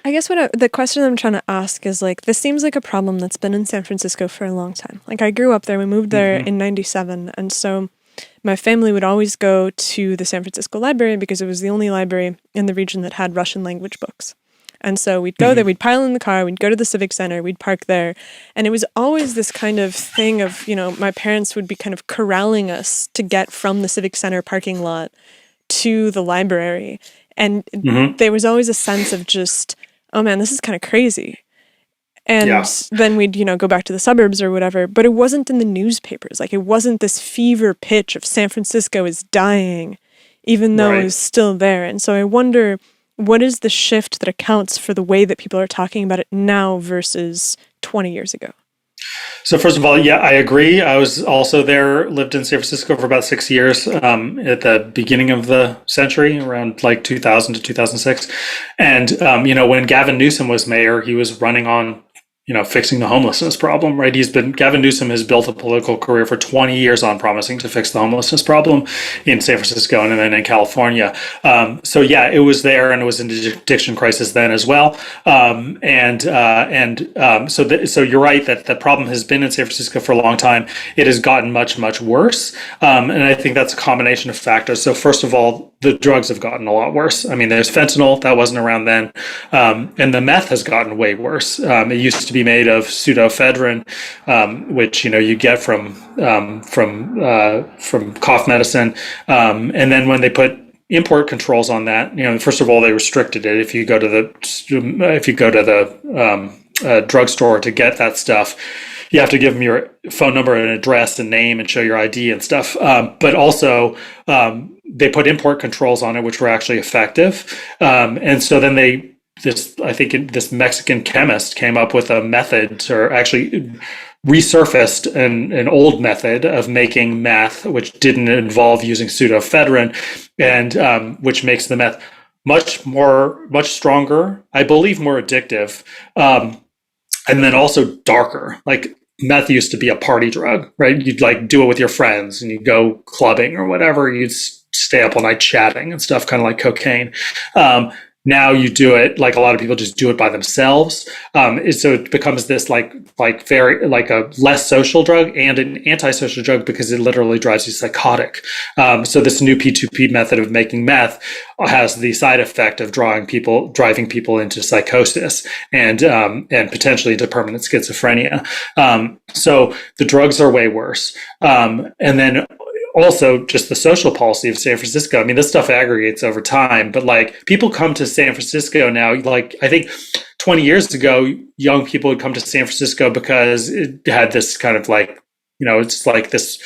I guess the question I'm trying to ask is like, this seems like a problem that's been in San Francisco for a long time. Like I grew up there, we moved there in 97. And so my family would always go to the San Francisco library because it was the only library in the region that had Russian language books. And so we'd go there, we'd pile in the car, we'd go to the Civic Center, we'd park there. And it was always this kind of thing of, my parents would be kind of corralling us to get from the Civic Center parking lot to the library. And there was always a sense of just, oh man, this is kind of crazy. And then we'd, go back to the suburbs or whatever, but it wasn't in the newspapers. Like it wasn't this fever pitch of San Francisco is dying, even though it was still there. And so I wonder, what is the shift that accounts for the way that people are talking about it now versus 20 years ago? So first of all, yeah, I agree. I was also there, lived in San Francisco for about 6 years at the beginning of the century, around like 2000 to 2006. And, when Gavin Newsom was mayor, he was running on fixing the homelessness problem, right? Gavin Newsom has built a political career for 20 years on promising to fix the homelessness problem in San Francisco and then in California. So yeah, it was there, and it was an addiction crisis then as well. So you're right that the problem has been in San Francisco for a long time. It has gotten much, much worse. And I think that's a combination of factors. So first of all, the drugs have gotten a lot worse. I mean, there's fentanyl that wasn't around then. And the meth has gotten way worse. It used to be made of pseudoephedrine, which you get from cough medicine, and then when they put import controls on that, first of all they restricted it. If you go to the drugstore to get that stuff, you have to give them your phone number and address and name and show your ID and stuff. But also they put import controls on it, which were actually effective, and so then this Mexican chemist came up with a method, or actually resurfaced an old method of making meth, which didn't involve using pseudoephedrine, and which makes the meth much stronger, I believe more addictive, and then also darker. Like meth used to be a party drug, right? You'd like do it with your friends and you'd go clubbing or whatever. You'd stay up all night chatting and stuff, kind of like cocaine. Now you do it, like a lot of people just do it by themselves. So it becomes this very a less social drug and an antisocial drug because it literally drives you psychotic. So this new P2P method of making meth has the side effect of driving people into psychosis and potentially into permanent schizophrenia. So the drugs are way worse. And then also just the social policy of San Francisco. I mean, this stuff aggregates over time, but people come to San Francisco now. I think 20 years ago, young people would come to San Francisco because it had this kind of it's like this,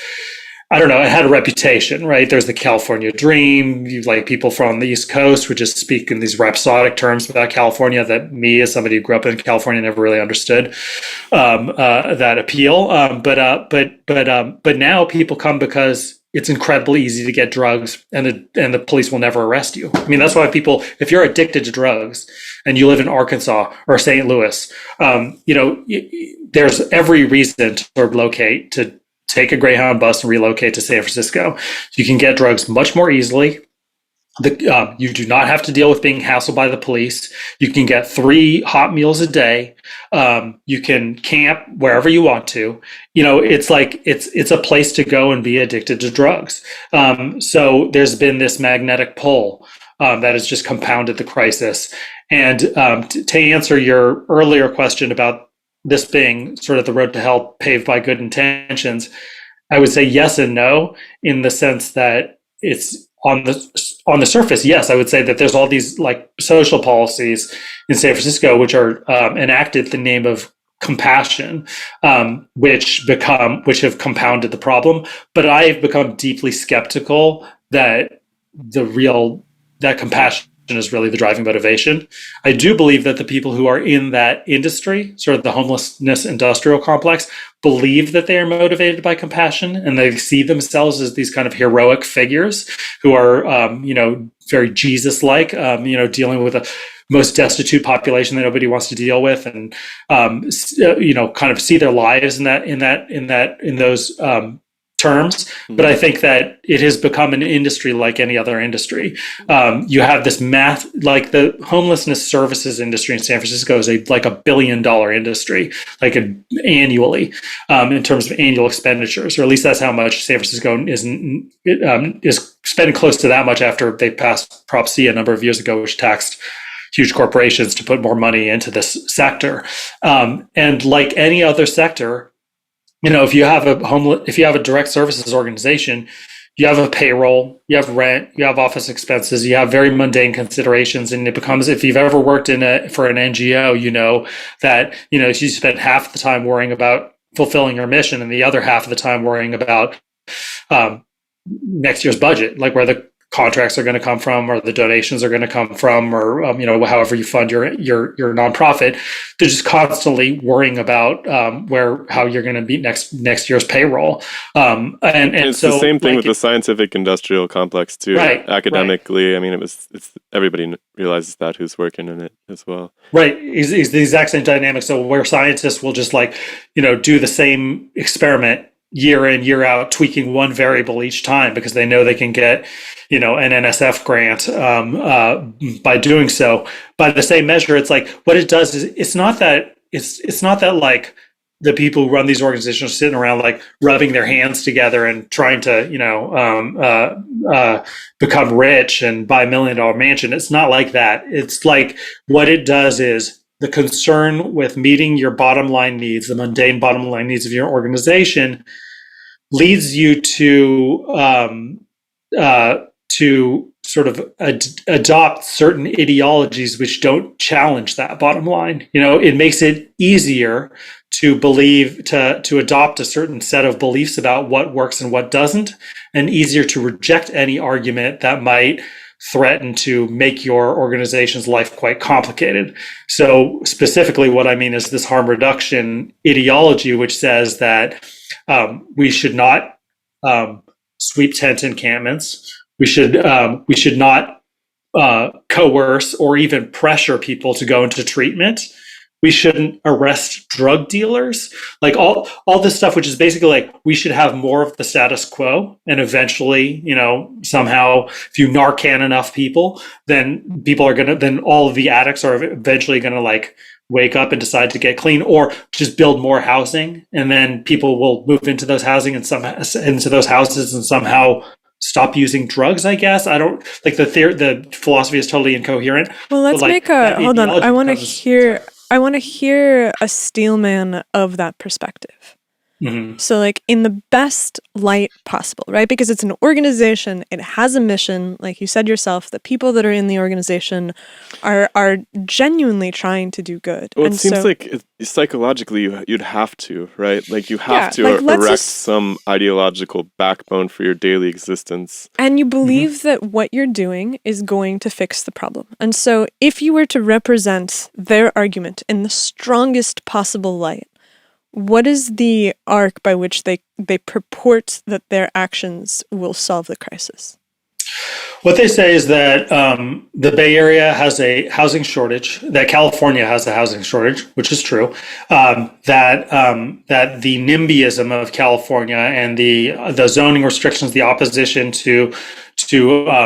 I don't know, it had a reputation, right? There's the California dream. People from the East Coast would just speak in these rhapsodic terms about California that me, as somebody who grew up in California, never really understood that appeal. But now people come because it's incredibly easy to get drugs, and the police will never arrest you. I mean, that's why if you're addicted to drugs and you live in Arkansas or St. Louis, there's every reason to take a Greyhound bus and relocate to San Francisco. You can get drugs much more easily. You do not have to deal with being hassled by the police. You can get 3 hot meals a day. You can camp wherever you want to. It's a place to go and be addicted to drugs. So there's been this magnetic pull that has just compounded the crisis. And to answer your earlier question about this being sort of the road to hell paved by good intentions, I would say yes and no, in the sense that it's on the surface. Yes, I would say that there's all these social policies in San Francisco which are enacted in the name of compassion, which have compounded the problem. But I've become deeply skeptical that that compassion is really the driving motivation. I do believe that the people who are in that industry, sort of the homelessness industrial complex, believe that they are motivated by compassion, and they see themselves as these kind of heroic figures who are, very Jesus-like, dealing with a most destitute population that nobody wants to deal with, and kind of see their lives in those terms, but I think that it has become an industry like any other industry. You have this like the homelessness services industry in San Francisco is like $1 billion industry, like annually, in terms of annual expenditures, or at least that's how much San Francisco is spending close to that much after they passed Prop C a number of years ago, which taxed huge corporations to put more money into this sector. And like any other sector, if you have a direct services organization, you have a payroll, you have rent, you have office expenses, you have very mundane considerations, and it becomes, if you've ever worked for an NGO, you know that you spend half the time worrying about fulfilling your mission, and the other half of the time worrying about next year's budget, like where the contracts are going to come from, or the donations are going to come from, or however you fund your nonprofit. They're just constantly worrying about how you're going to beat next year's payroll. And it's so the same thing with the scientific industrial complex too. Right, academically, right. I mean, it's everybody realizes that who's working in it as well. Right, is the exact same dynamic. So where scientists will just do the same experiment year in, year out, tweaking one variable each time because they know they can get, an NSF grant by doing so. By the same measure, it's like what it does is it's not that like the people who run these organizations are sitting around like rubbing their hands together and trying to become rich and buy $1 million mansion. It's not like that. It's like what it does is the concern with meeting your bottom line needs, the mundane bottom line needs of your organization, leads you to sort of adopt certain ideologies which don't challenge that bottom line. It makes it easier to adopt a certain set of beliefs about what works and what doesn't, and easier to reject any argument that might threaten to make your organization's life quite complicated. So specifically what I mean is this harm reduction ideology, which says that we should not sweep tent encampments. We should not coerce or even pressure people to go into treatment. We shouldn't arrest drug dealers. Like all this stuff, which is basically like we should have more of the status quo, and eventually, somehow, if you Narcan enough people, then all of the addicts are eventually gonna like wake up and decide to get clean, or just build more housing, and then people will move into those housing and into those houses and somehow stop using drugs. I guess I don't like the philosophy is totally incoherent. Well, let's hold on. I want to hear a steelman of that perspective. Mm-hmm. So like in the best light possible, right? Because it's an organization, it has a mission, like you said yourself, the people that are in the organization are genuinely trying to do good. Well, it seems like psychologically you'd have to, right? Like you have to erect some ideological backbone for your daily existence. And you believe that what you're doing is going to fix the problem. And so if you were to represent their argument in the strongest possible light, what is the arc by which they purport that their actions will solve the crisis? What they say is that the Bay Area has a housing shortage, that California has a housing shortage, which is true, that the NIMBYism of California and the zoning restrictions, the opposition to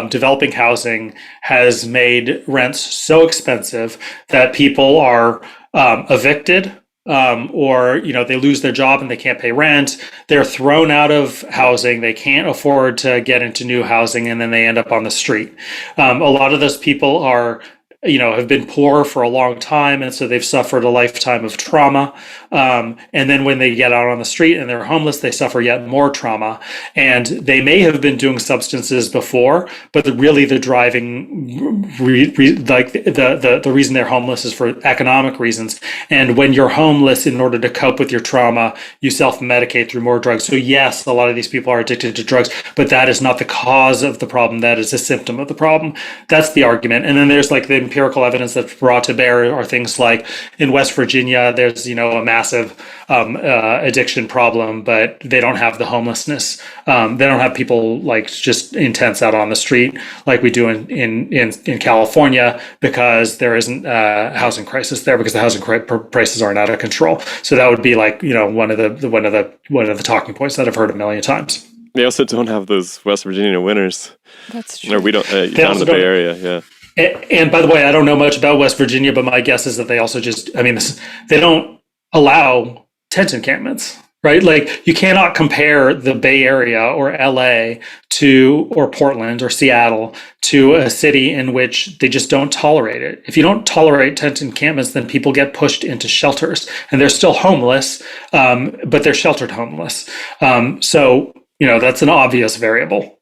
developing housing has made rents so expensive that people are evicted, or they lose their job and they can't pay rent. They're thrown out of housing. They can't afford to get into new housing, and then they end up on the street. A lot of those people are have been poor for a long time, and so they've suffered a lifetime of trauma. And then when they get out on the street and they're homeless, they suffer yet more trauma. And they may have been doing substances before, but really the driving, the reason they're homeless is for economic reasons. And when you're homeless, in order to cope with your trauma, you self-medicate through more drugs. So yes, a lot of these people are addicted to drugs, but that is not the cause of the problem. That is a symptom of the problem. That's the argument. And then there's like the empirical evidence that's brought to bear are things like in West Virginia, there's, a massive addiction problem, but they don't have the homelessness. They don't have people like just in tents out on the street like we do in California, because there isn't a housing crisis there, because the housing prices aren't out of control. So that would be like, one of the talking points that I've heard a million times. They also don't have those West Virginia winters. That's true. Or we don't down in the Bay Area, yeah. And by the way, I don't know much about West Virginia, but my guess is that they also they don't allow tent encampments, right? Like, you cannot compare the Bay Area or LA or Portland or Seattle to a city in which they just don't tolerate it. If you don't tolerate tent encampments, then people get pushed into shelters, and they're still homeless, but they're sheltered homeless. So that's an obvious variable.